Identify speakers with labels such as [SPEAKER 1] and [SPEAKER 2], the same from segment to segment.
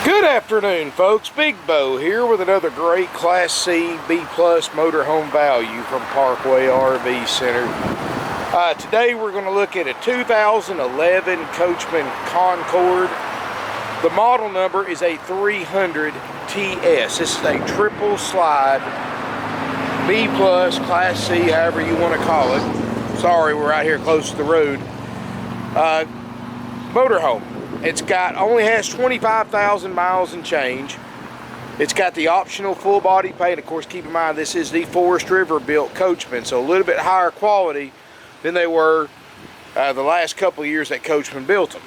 [SPEAKER 1] Good afternoon, folks. Big Bo here with another great Class C B+ motorhome value from Parkway RV Center. Today we're going to look at a 2011 Coachmen Concord. The model number is a 300 TS. This is a triple slide B+, Class C, however you want to call it. Sorry, we're out here close to the road. Motorhome. It's only has 25,000 miles and change. It's got the optional full body paint. Of course, keep in mind this is the Forest River built Coachmen, so a little bit higher quality than they were the last couple of years that Coachmen built them.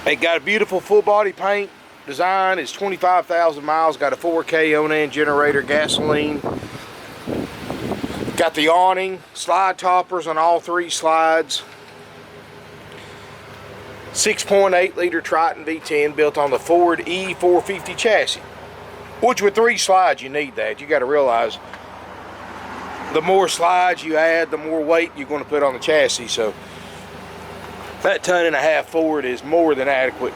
[SPEAKER 1] They got a beautiful full body paint design. It's 25,000 miles. Got a 4K Onan generator, gasoline. Got the awning, slide toppers on all three slides. 6.8 liter Triton V10 built on the Ford E450 chassis, which with 3 slides you need that. You got to realize the more slides you add, the more weight you're going to put on the chassis. So that 1.5 ton Ford is more than adequate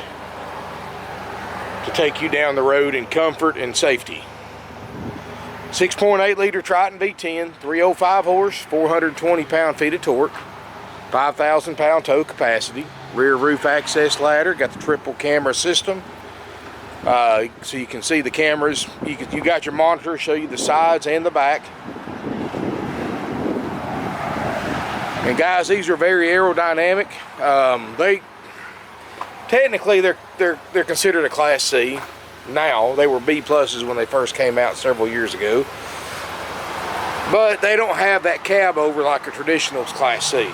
[SPEAKER 1] to take you down the road in comfort and safety. 6.8 liter Triton V10, 305 horse, 420 pound-feet of torque, 5,000 pound tow capacity. Rear roof access ladder, got the triple camera system, so you can see the cameras. You got your monitor, show you the sides and the back. And guys, these are very aerodynamic. They're considered a Class C now. They were B+ when they first came out several years ago, but they don't have that cab over like a traditional Class C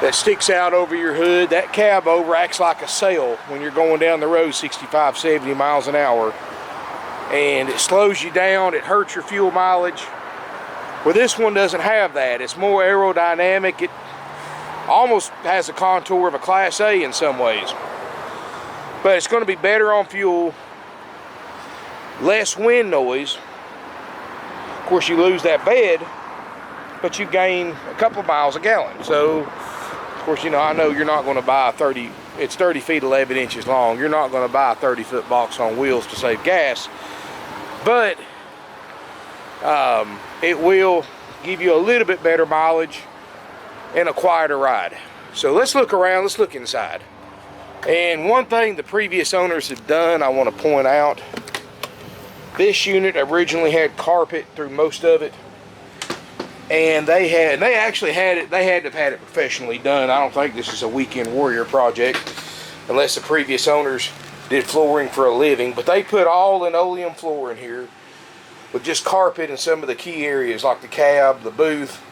[SPEAKER 1] that sticks out over your hood. That cab over acts like a sail when you're going down the road 65, 70 miles an hour, and it slows you down. It hurts your fuel mileage. Well, this one doesn't have that. It's more aerodynamic. It almost has the contour of a Class A in some ways, but it's going to be better on fuel, less wind noise. Of course, you lose that bed, but you gain a couple of miles a gallon. So of course, you know, I know you're not going to buy it's 30 feet 11 inches long. You're not going to buy a 30-foot box on wheels to save gas, but it will give you a little bit better mileage and a quieter ride. So let's look around, let's look inside. And one thing the previous owners have done, I want to point out, this unit originally had carpet through most of it. And they had to have had it professionally done. I don't think this is a weekend warrior project unless the previous owners did flooring for a living. But they put all linoleum floor in here with just carpet in some of the key areas like the cab, the booth.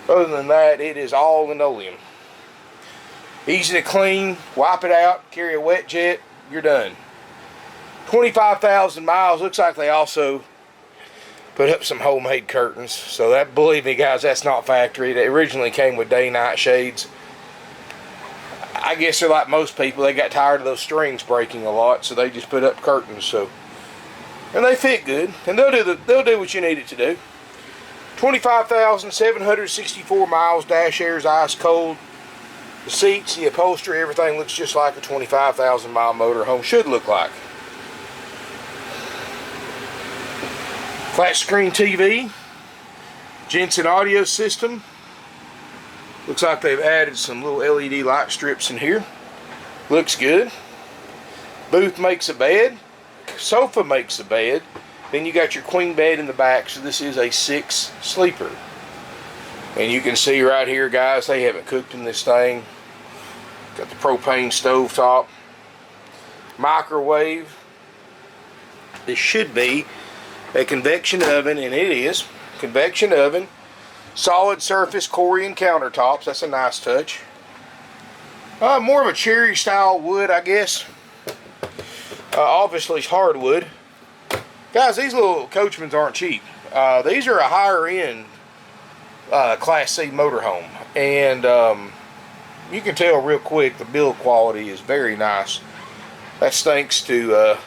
[SPEAKER 1] Other than that, it is all linoleum. Easy to clean, wipe it out, carry a wet jet, you're done. 25,000 miles. Looks like they also put up some homemade curtains. So that, believe me guys, that's not factory. They originally came with day-night shades. I guess they're like most people. They got tired of those strings breaking a lot, so they just put up curtains. So, and they fit good, and they'll do what you need it to do. 25,764 miles. Dash air's ice cold. The seats, the upholstery, everything looks just like a 25,000 mile motorhome should look like. Flat screen TV, Jensen audio system. Looks like they've added some little LED light strips in here. Looks good. Booth makes a bed. Sofa makes a bed. Then you got your queen bed in the back, so this is a 6 sleeper. And you can see right here, guys, they haven't cooked in this thing. Got the propane stove top. Microwave. This should be a convection oven, and it is. Convection oven. Solid surface Corian countertops. That's a nice touch. More of a cherry style wood, I guess. Obviously it's hardwood. Guys, these little Coachmens aren't cheap. These are a higher end Class C motorhome, and you can tell real quick the build quality is very nice. That's thanks to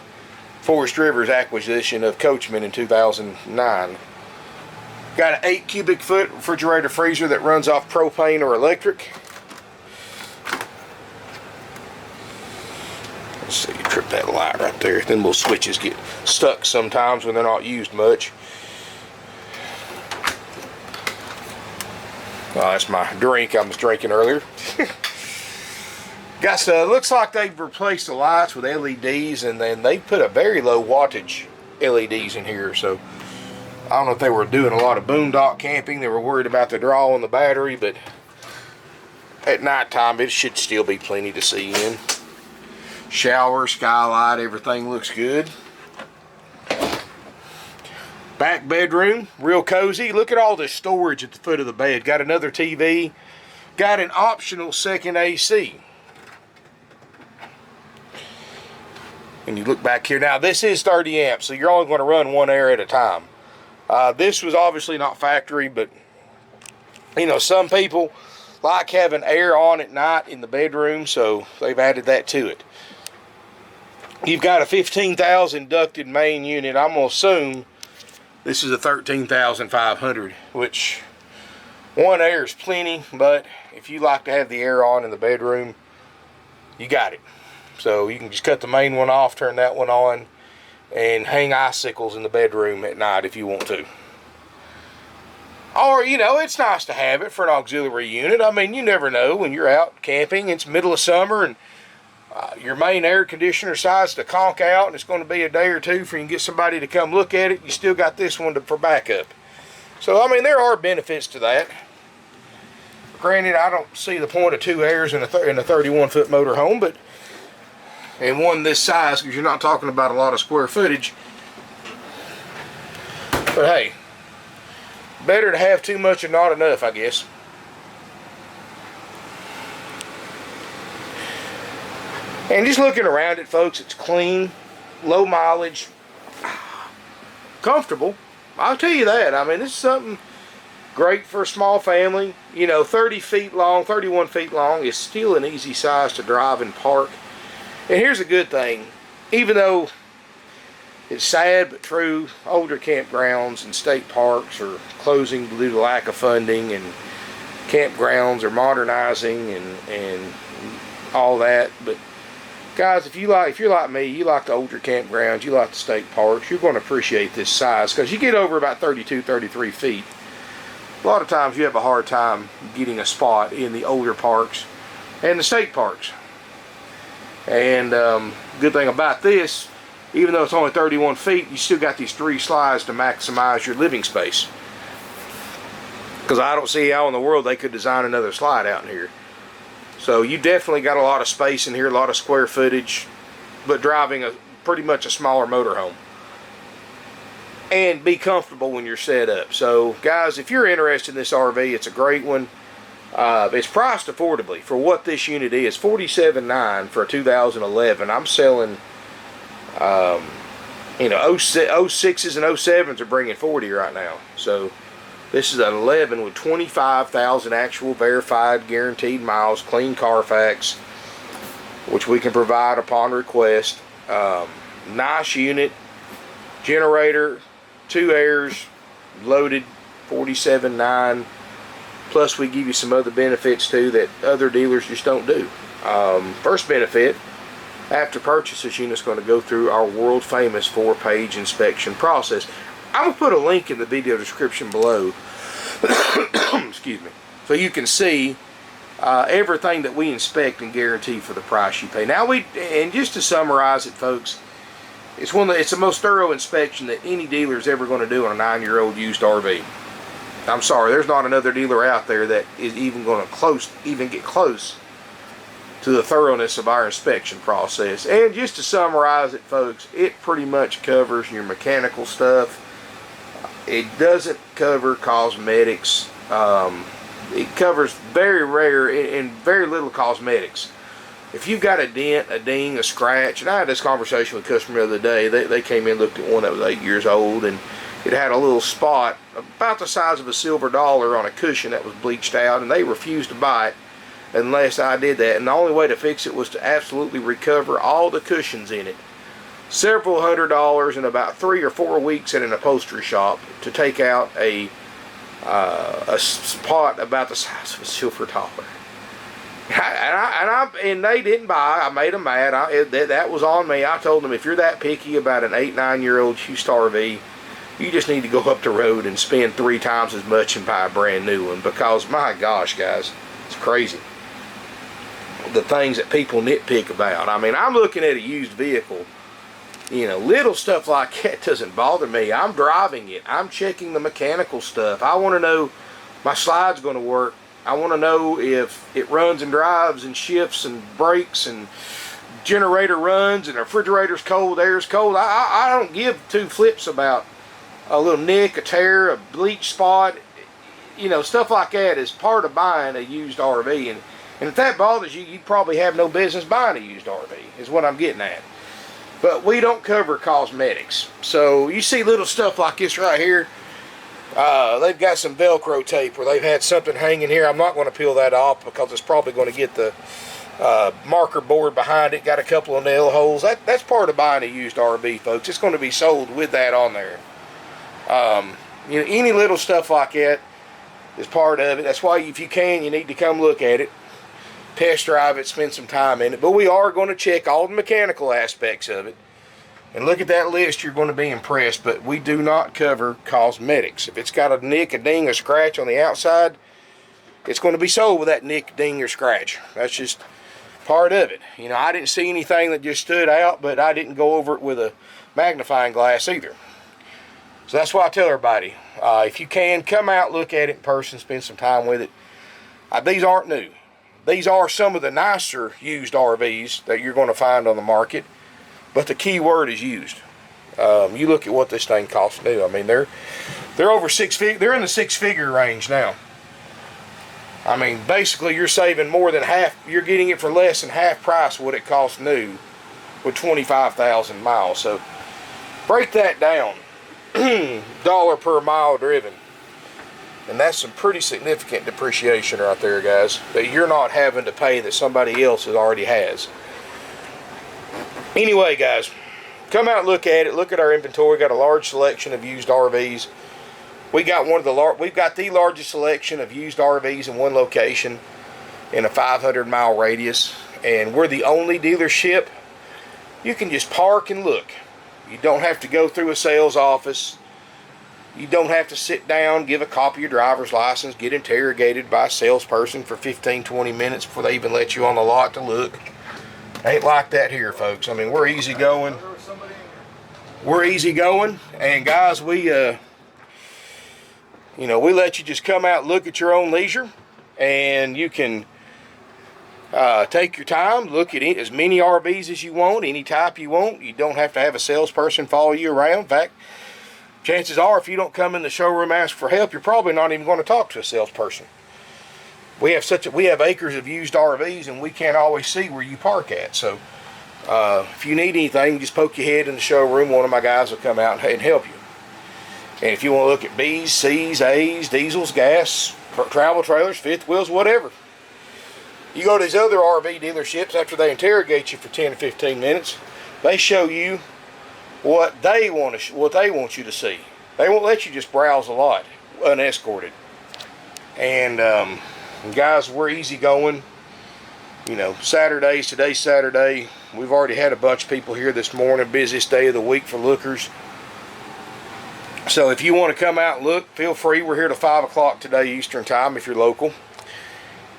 [SPEAKER 1] Forest River's acquisition of Coachmen in 2009. Got an 8 cubic foot refrigerator freezer that runs off propane or electric. Let's see, trip that light right there. Then little switches get stuck sometimes when they're not used much. Oh, that's my drink I was drinking earlier. Got looks like they've replaced the lights with LEDs, and then they put a very low wattage LEDs in here. So I don't know if they were doing a lot of boondock camping. They were worried about the draw on the battery, but at nighttime it should still be plenty to see in. Shower, skylight, everything looks good. Back bedroom, real cozy. Look at all this storage at the foot of the bed. Got another TV. Got an optional second AC. And you look back here. Now, this is 30 amps, so you're only going to run one air at a time. This was obviously not factory, but, you know, some people like having air on at night in the bedroom, so they've added that to it. You've got a 15,000 ducted main unit. I'm going to assume this is a 13,500, which one air is plenty, but if you like to have the air on in the bedroom, you got it. So you can just cut the main one off, turn that one on, and hang icicles in the bedroom at night if you want to. Or, you know, it's nice to have it for an auxiliary unit. I mean, you never know when you're out camping. It's middle of summer and your main air conditioner decides to conk out, and it's going to be a day or two for you to get somebody to come look at it. You still got this one for backup. So, I mean, there are benefits to that. Granted, I don't see the point of two airs in a 31-foot motorhome, but and one this size, because you're not talking about a lot of square footage. But hey, better to have too much and not enough, I guess. And just looking around it, folks, it's clean, low mileage, comfortable. I'll tell you that. I mean, this is something great for a small family. You know, 30 feet long, 31 feet long is still an easy size to drive and park. And here's a good thing. Even though it's sad but true, older campgrounds and state parks are closing due to lack of funding, and campgrounds are modernizing and all that. But guys, if you're like me, you like the older campgrounds, you like the state parks, you're going to appreciate this size, because you get over about 32, 33 feet. A lot of times you have a hard time getting a spot in the older parks and the state parks. And good thing about this, even though it's only 31 feet, you still got these 3 slides to maximize your living space. Because I don't see how in the world they could design another slide out in here. So you definitely got a lot of space in here, a lot of square footage, but driving pretty much a smaller motorhome. And be comfortable when you're set up. So guys, if you're interested in this RV, it's a great one. It's priced affordably for what this unit is. $47,900 for a 2011. I'm selling, you know, 06s and 07s are bringing $40 right now. So this is an 11 with 25,000 actual verified guaranteed miles, clean Carfax, which we can provide upon request. Nice unit, generator, 2 airs, loaded, $47,900. Plus we give you some other benefits too that other dealers just don't do. First benefit, after purchase, this unit's going to go through our world famous 4-page inspection process. I'm going to put a link in the video description below, excuse me, so you can see everything that we inspect and guarantee for the price you pay. Now and just to summarize it, folks, it's the most thorough inspection that any dealer is ever going to do on a 9-year-old used RV. I'm sorry, there's not another dealer out there that is even going to get close to the thoroughness of our inspection process. And just to summarize it, folks, it pretty much covers your mechanical stuff. It doesn't cover cosmetics. It covers very rare and very little cosmetics. If you've got a dent, a ding, a scratch, and I had this conversation with a customer the other day. They came in and looked at one that was 8 years old, and it had a little spot about the size of a silver dollar on a cushion that was bleached out, and they refused to buy it unless I did that. And the only way to fix it was to absolutely recover all the cushions in it. Several $100s in about 3 or 4 weeks at an upholstery shop to take out a spot about the size of a silver dollar. And they didn't buy. I made them mad. That was on me. I told them, if you're that picky about an 8-9-year-old used RV, you just need to go up the road and spend 3 times as much and buy a brand new one. Because my gosh, guys, it's crazy the things that people nitpick about. I mean, I'm looking at a used vehicle. You know, little stuff like that doesn't bother me. I'm driving it. I'm checking the mechanical stuff. I want to know my slide's going to work. I want to know if it runs and drives and shifts and brakes and generator runs and the refrigerator's cold, air's cold. I don't give 2 flips about a little nick, a tear, a bleach spot. You know, stuff like that is part of buying a used RV. And if that bothers you, you probably have no business buying a used RV, is what I'm getting at. But we don't cover cosmetics. So you see little stuff like this right here. They've got some Velcro tape where they've had something hanging here. I'm not going to peel that off because it's probably going to get the marker board behind it. Got a couple of nail holes. That's part of buying a used RV, folks. It's going to be sold with that on there. You know, any little stuff like that is part of it. That's why, if you can, you need to come look at it, test drive it, spend some time in it. But we are going to check all the mechanical aspects of it. And look at that list, you're going to be impressed. But we do not cover cosmetics. If it's got a nick, a ding, a scratch on the outside, it's going to be sold with that nick, ding, or scratch. That's just part of it. You know, I didn't see anything that just stood out, but I didn't go over it with a magnifying glass either. So that's why I tell everybody, if you can, come out, look at it in person, spend some time with it. These aren't new. These are some of the nicer used RVs that you're going to find on the market. But the key word is used. You look at what this thing costs new. I mean, they're over 6 figure. They're in the 6-figure range now. I mean, basically, you're saving more than half. You're getting it for less than half price what it costs new, with 25,000 miles. So break that down. Dollar per mile driven, and that's some pretty significant depreciation right there, guys, that you're not having to pay that somebody else already has. Anyway, guys, come out and look at it. Look at our inventory. We got a large selection of used RVs. We've got the largest selection of used RVs in one location in a 500-mile radius, and we're the only dealership you can just park and look. You don't have to go through a sales office. You don't have to sit down, give a copy of your driver's license, get interrogated by a salesperson for 15-20 minutes before they even let you on the lot to look. Ain't like that here, folks. I mean, we're easy going. We're easy going, and guys, we we let you just come out and look at your own leisure, and you can take your time, look at as many RVs as you want, any type you want. You don't have to have a salesperson follow you around. In fact, chances are, if you don't come in the showroom and ask for help, you're probably not even going to talk to a salesperson. We have acres of used RVs, and we can't always see where you park at. So if you need anything, just poke your head in the showroom. One of my guys will come out and help you. And if you want to look at B's, C's, A's, diesels, gas, travel trailers, fifth wheels, whatever. You go to these other RV dealerships, after they interrogate you for 10 or 15 minutes, they show you what they want you to see. They won't let you just browse a lot unescorted. And guys, we're easy going. You know, today's Saturday. We've already had a bunch of people here this morning. Busiest day of the week for lookers. So if you want to come out and look, feel free. We're here till 5 o'clock today Eastern time if you're local.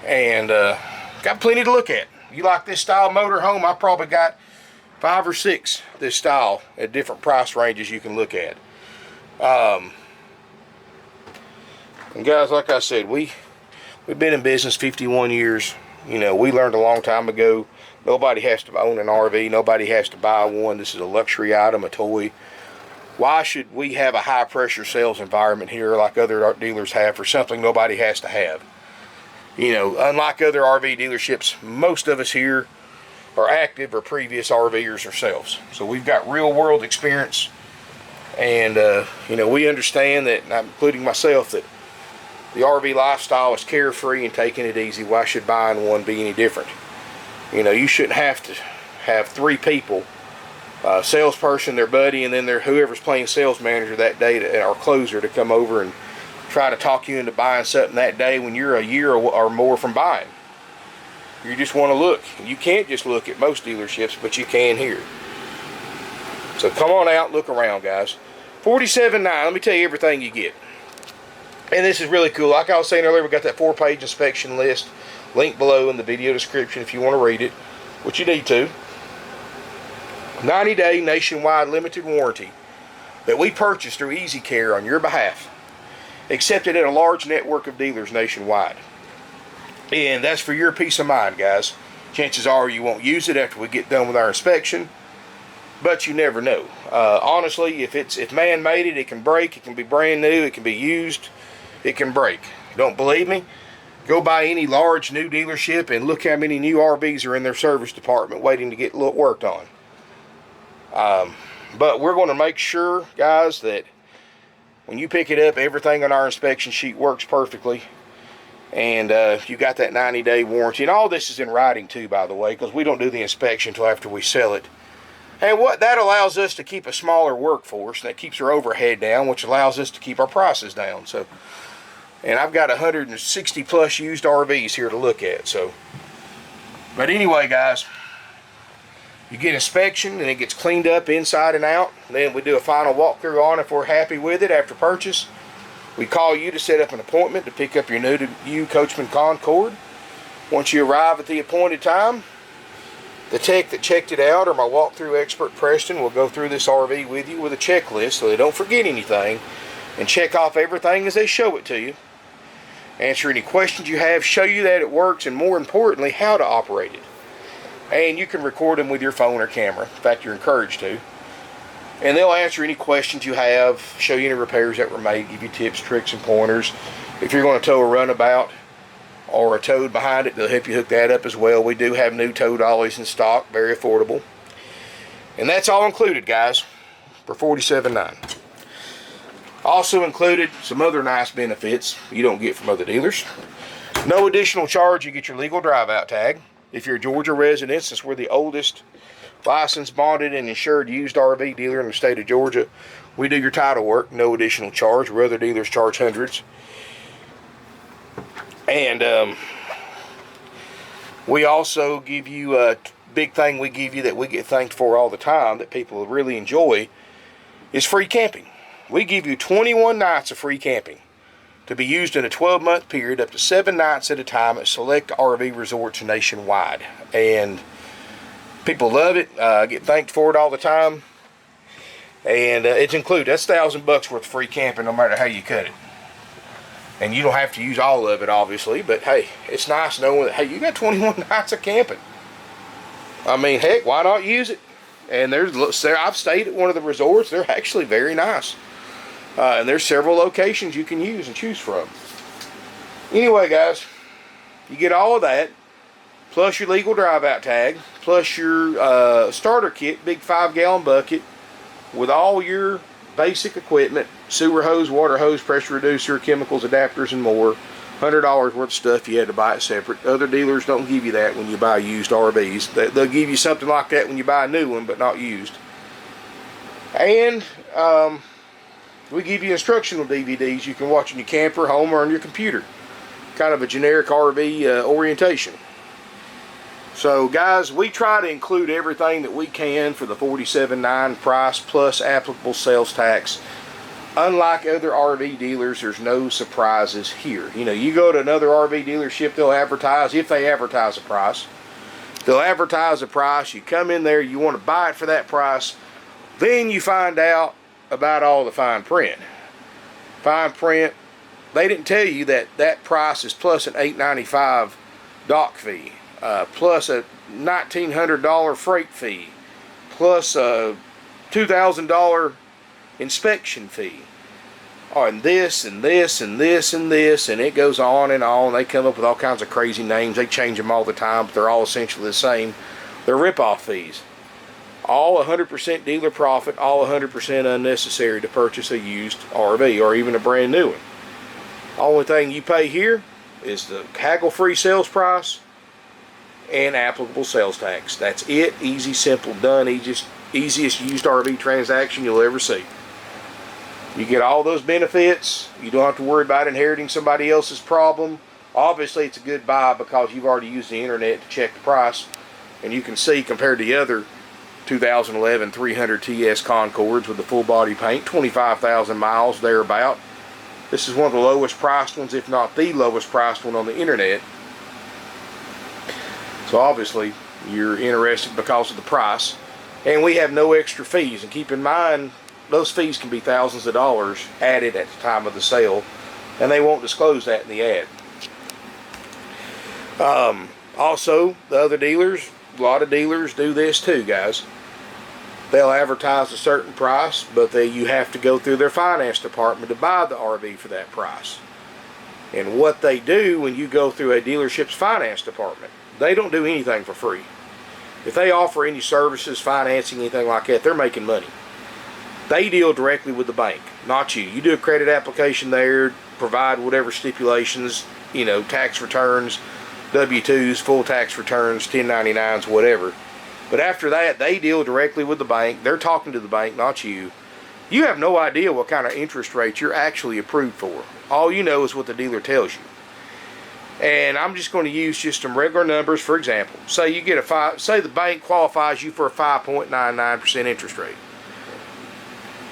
[SPEAKER 1] And got plenty to look at. You like this style motorhome? I probably got 5 or 6 this style at different price ranges you can look at. And guys, like I said, we've been in business 51 years. You know, we learned a long time ago, nobody has to own an RV. Nobody has to buy one. This is a luxury item, a toy. Why should we have a high pressure sales environment here like other dealers have for something nobody has to have? You know, unlike other RV dealerships, most of us here are active or previous RVers ourselves. So we've got real world experience, and you know, we understand that, and I'm including myself, that the RV lifestyle is carefree and taking it easy. Why should buying one be any different? You know, you shouldn't have to have 3 people, salesperson, their buddy, and then whoever's playing sales manager that day, or closer, to come over and try to talk you into buying something that day when you're a year or more from buying. You just want to look. You can't just look at most dealerships, but you can here. So come on out, look around, guys. $47.9. Let me tell you everything you get. And this is really cool. Like I was saying earlier, we got that 4-page inspection list. Link below in the video description if you want to read it, which you need to. 90-day nationwide limited warranty that we purchased through Easy Care on your behalf. Accepted at a large network of dealers nationwide. And that's for your peace of mind, guys. Chances are you won't use it after we get done with our inspection, but you never know. Honestly, if man made it, it can break. It can be brand new. It can be used. It can break. Don't believe me? Go by any large new dealership and look how many new RVs are in their service department waiting to get worked on. But we're going to make sure, guys, that when you pick it up, everything on our inspection sheet works perfectly. And you got that 90-day warranty. And all this is in writing too, by the way, because we don't do the inspection until after we sell it. And what that allows us to keep a smaller workforce, and that keeps our overhead down, which allows us to keep our prices down. So, and I've got 160 plus used RVs here to look at. So, but anyway, guys, you get inspection and it gets cleaned up inside and out. Then we do a final walkthrough on it if we're happy with it after purchase. We call you to set up an appointment to pick up your new to you Coachmen Concord. Once you arrive at the appointed time, the tech that checked it out, or my walkthrough expert Preston, will go through this RV with you with a checklist so they don't forget anything, and check off everything as they show it to you. Answer any questions you have, show you that it works, and more importantly, how to operate it. And you can record them with your phone or camera. In fact, you're encouraged to. And they'll answer any questions you have, show you any repairs that were made, give you tips, tricks, and pointers. If you're going to tow a runabout or a toad behind it, they'll help you hook that up as well. We do have new tow dollies in stock, very affordable. And that's all included, guys, for $47.9. Also included some other nice benefits you don't get from other dealers. No additional charge, you get your legal drive-out tag. If you're a Georgia resident, since we're the oldest licensed, bonded, and insured used RV dealer in the state of Georgia, we do your title work, no additional charge, where other dealers charge hundreds. And we also give you a big thing we give you that we get thanked for all the time that people really enjoy is free camping. We give you 21 nights of free camping to be used in a 12-month period, up to 7 nights at a time at select RV resorts nationwide. And people love it. Get thanked for it all the time. And it's included. That's $1,000 worth of free camping no matter how you cut it. And you don't have to use all of it, obviously. But hey, it's nice knowing that, hey, you got 21 nights of camping. I mean, heck, why not use it? And I've stayed at one of the resorts. They're actually very nice. And there's several locations you can use and choose from. Anyway, guys, you get all of that, plus your legal drive-out tag, plus your starter kit, big 5-gallon bucket, with all your basic equipment, sewer hose, water hose, pressure reducer, chemicals, adapters, and more. $100 worth of stuff. You had to buy it separate. Other dealers don't give you that when you buy used RVs. They'll give you something like that when you buy a new one, but not used. And we give you instructional DVDs you can watch in your camper, home, or on your computer. Kind of a generic RV orientation. So guys, we try to include everything that we can for the $47.9 price plus applicable sales tax. Unlike other RV dealers, there's no surprises here. You know, you go to another RV dealership, they'll advertise, if they advertise a price, they'll advertise a price. You come in there, you want to buy it for that price, then you find out about all the fine print. Fine print, they didn't tell you that that price is plus an $8.95 dock fee, plus a $1,900 freight fee, plus a $2,000 inspection fee, and this and this and this and this, and it goes on and on. They come up with all kinds of crazy names. They change them all the time, but they're all essentially the same. They're rip-off fees. All 100% dealer profit, all 100% unnecessary to purchase a used RV or even a brand new one. Only thing you pay here is the haggle-free sales price and applicable sales tax. That's it. Easy, simple, done. Easiest used RV transaction you'll ever see. You get all those benefits. You don't have to worry about inheriting somebody else's problem Obviously, it's a good buy because you've already used the internet to check the price, and you can see compared to the other 2011 300 TS Concords with the full body paint, 25,000 miles thereabout. This is one of the lowest priced ones, if not the lowest priced one on the internet. So obviously you're interested because of the price, and we have no extra fees. And keep in mind, those fees can be thousands of dollars added at the time of the sale, and they won't disclose that in the ad. Also, the other dealers, a lot of dealers do this too, guys. They'll advertise a certain price, but you have to go through their finance department to buy the RV for that price. And what they do when you go through a dealership's finance department, they don't do anything for free. If they offer any services, financing, anything like that, they're making money. They deal directly with the bank, not you. You do a credit application there, provide whatever stipulations, you know, tax returns, W-2s, full tax returns, 1099s, whatever. But after that, they deal directly with the bank. They're talking to the bank, not you. You have no idea what kind of interest rate you're actually approved for. All you know is what the dealer tells you. And I'm just going to use just some regular numbers. For example, say you get say the bank qualifies you for a 5.99% interest rate.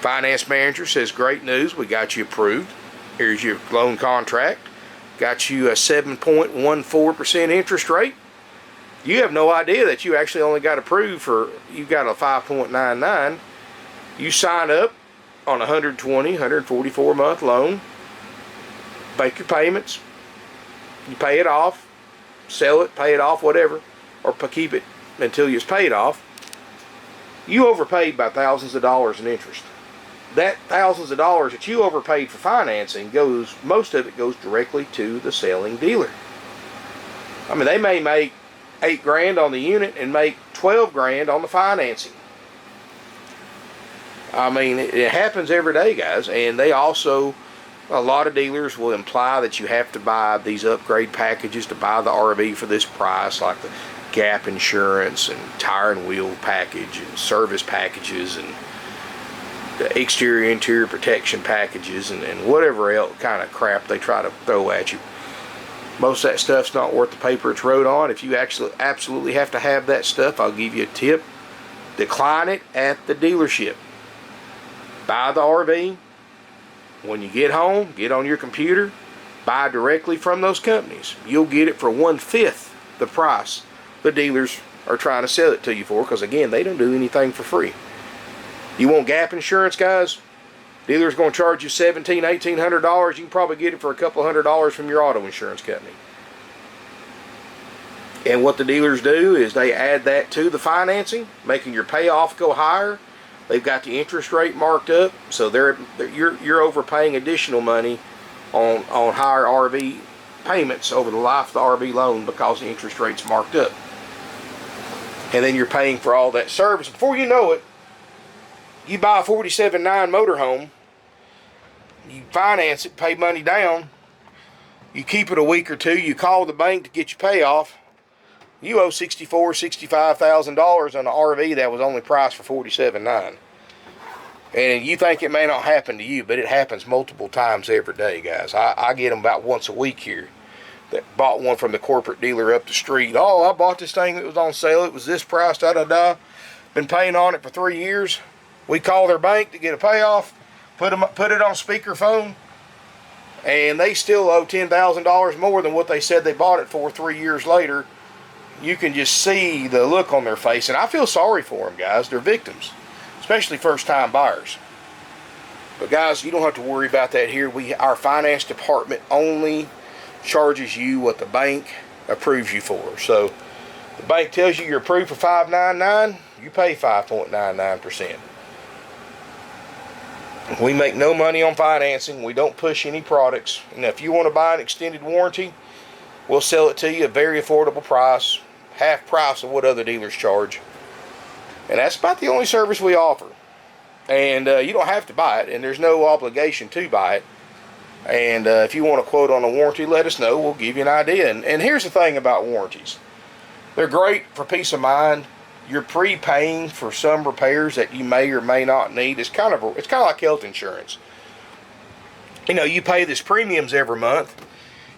[SPEAKER 1] Finance manager says, great news, we got you approved. Here's your loan contract. Got you a 7.14% interest rate. You have no idea that you actually only got approved for, you got a 5.99. You sign up on a 120, 144 month loan, make your payments, you pay it off, sell it, pay it off, whatever, or keep it until it's paid off. You overpaid by thousands of dollars in interest. That thousands of dollars that you overpaid for financing goes, most of it goes directly to the selling dealer. I mean, they may make $8 grand on the unit and make 12 grand on the financing. I mean, it happens every day, guys. And they also, a lot of dealers will imply that you have to buy these upgrade packages to buy the RV for this price, like the gap insurance and tire and wheel package and service packages and the exterior interior protection packages and whatever else kind of crap they try to throw at you. Most of that stuff's not worth the paper it's wrote on. If you actually absolutely have to have that stuff, I'll give you a tip. Decline it at the dealership. Buy the RV. When you get home, get on your computer, buy directly from those companies. You'll get it for 1/5 the price the dealers are trying to sell it to you for, because again, they don't do anything for free. You want gap insurance, guys? Dealer's going to charge you $1,700, $1,800. You can probably get it for a couple $100 from your auto insurance company. And what the dealers do is they add that to the financing, making your payoff go higher. They've got the interest rate marked up, so you're overpaying additional money on higher RV payments over the life of the RV loan because the interest rate's marked up. And then you're paying for all that service. Before you know it, you buy a 47.9 motorhome, you finance it, pay money down, you keep it a week or two, you call the bank to get your payoff, you owe $64,000, $65,000 on an RV that was only priced for $47.9. And you think it may not happen to you, but it happens multiple times every day, guys. I get them about once a week here that bought one from the corporate dealer up the street. Oh, I bought this thing that was on sale. It was this price, da-da-da. Been paying on it for 3 years. We call their bank to get a payoff, put it on speakerphone, and they still owe $10,000 more than what they said they bought it for 3 years later. You can just see the look on their face, and I feel sorry for them, guys. They're victims, especially first-time buyers. But guys, you don't have to worry about that here. Our finance department only charges you what the bank approves you for. So the bank tells you you're approved for $599, you pay 5.99%. We make no money on financing. We don't push any products. And if you want to buy an extended warranty, we'll sell it to you at a very affordable price, half price of what other dealers charge. And that's about the only service we offer. And you don't have to buy it, and there's no obligation to buy it. And if you want a quote on a warranty, let us know. We'll give you an idea. And here's the thing about warranties. They're great for peace of mind. You're prepaying for some repairs that you may or may not need. It's kind of like health insurance. You know, you pay this premiums every month.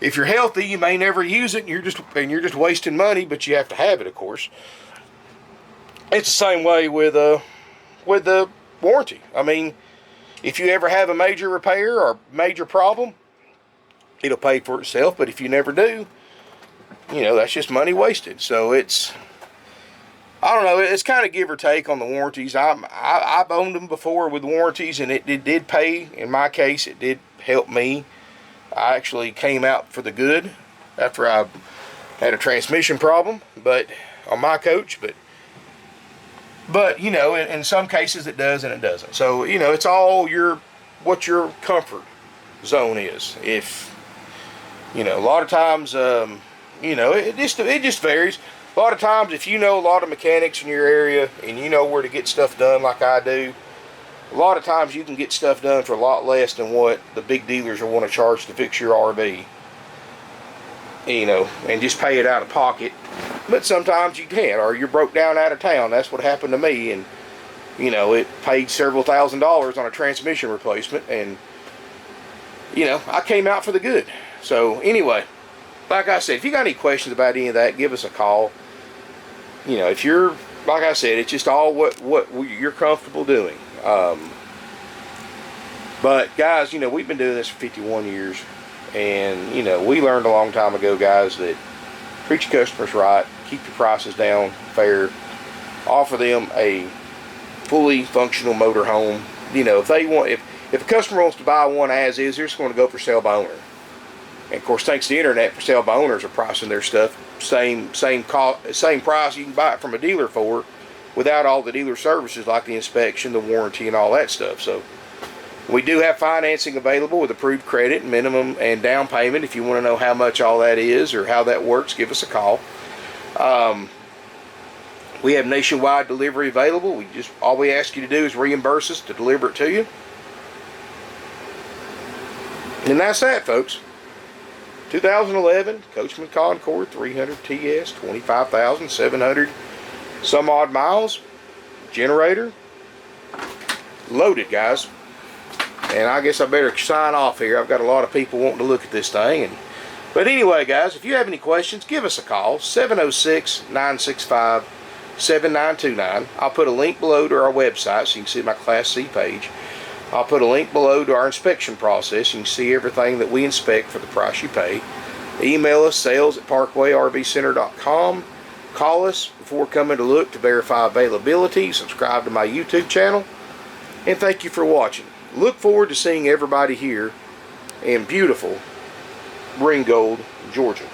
[SPEAKER 1] if you're healthy, you may never use it, and you're just wasting money, but you have to have it, of course. It's the same way with the warranty. I mean, if you ever have a major repair or major problem, it'll pay for itself. But if you never do, you know, that's just money wasted. So it's, I don't know, it's kind of give or take on the warranties. I've owned them before with warranties, and it did pay. In my case, it did help me. I actually came out for the good after I had a transmission problem, but on my coach, but you know, in some cases it does and it doesn't. So, you know, it's all what your comfort zone is. If, you know, a lot of times, you know, it just varies. A lot of times, if you know a lot of mechanics in your area and you know where to get stuff done like I do, a lot of times you can get stuff done for a lot less than what the big dealers will want to charge to fix your RV. You know, and just pay it out of pocket. But sometimes you can't, or you're broke down out of town. That's what happened to me, and you know, it paid several $1,000s on a transmission replacement, and you know, I came out for the good. So anyway, like I said, if you got any questions about any of that, give us a call. You know, if you're, like I said, it's just all what you're comfortable doing. But guys, you know, we've been doing this for 51 years, and you know, we learned a long time ago, guys, that treat your customers right, keep your prices down, fair, offer them a fully functional motor home. You know, if they want, if a customer wants to buy one as is, they're just going to go for sale by owner. And of course, thanks to the internet, for sale by owners are pricing their stuff same price you can buy it from a dealer for, without all the dealer services like the inspection, the warranty, and all that stuff. So we do have financing available with approved credit, minimum, and down payment. If you want to know how much all that is or how that works, give us a call. We have nationwide delivery available. All we ask you to do is reimburse us to deliver it to you. And that's that, folks. 2011 Coachmen Concord 300 TS, 25,700 some odd miles, generator, loaded, guys. And I guess I better sign off here. I've got a lot of people wanting to look at this thing. But anyway, guys, if you have any questions, give us a call, 706-965-7929. I'll put a link below to our website so you can see my Class C page. I'll put a link below to our inspection process. You can see everything that we inspect for the price you pay. Email us, sales@parkwayrvcenter.com. Call us before coming to look to verify availability. Subscribe to my YouTube channel. And thank you for watching. Look forward to seeing everybody here in beautiful Ringgold, Georgia.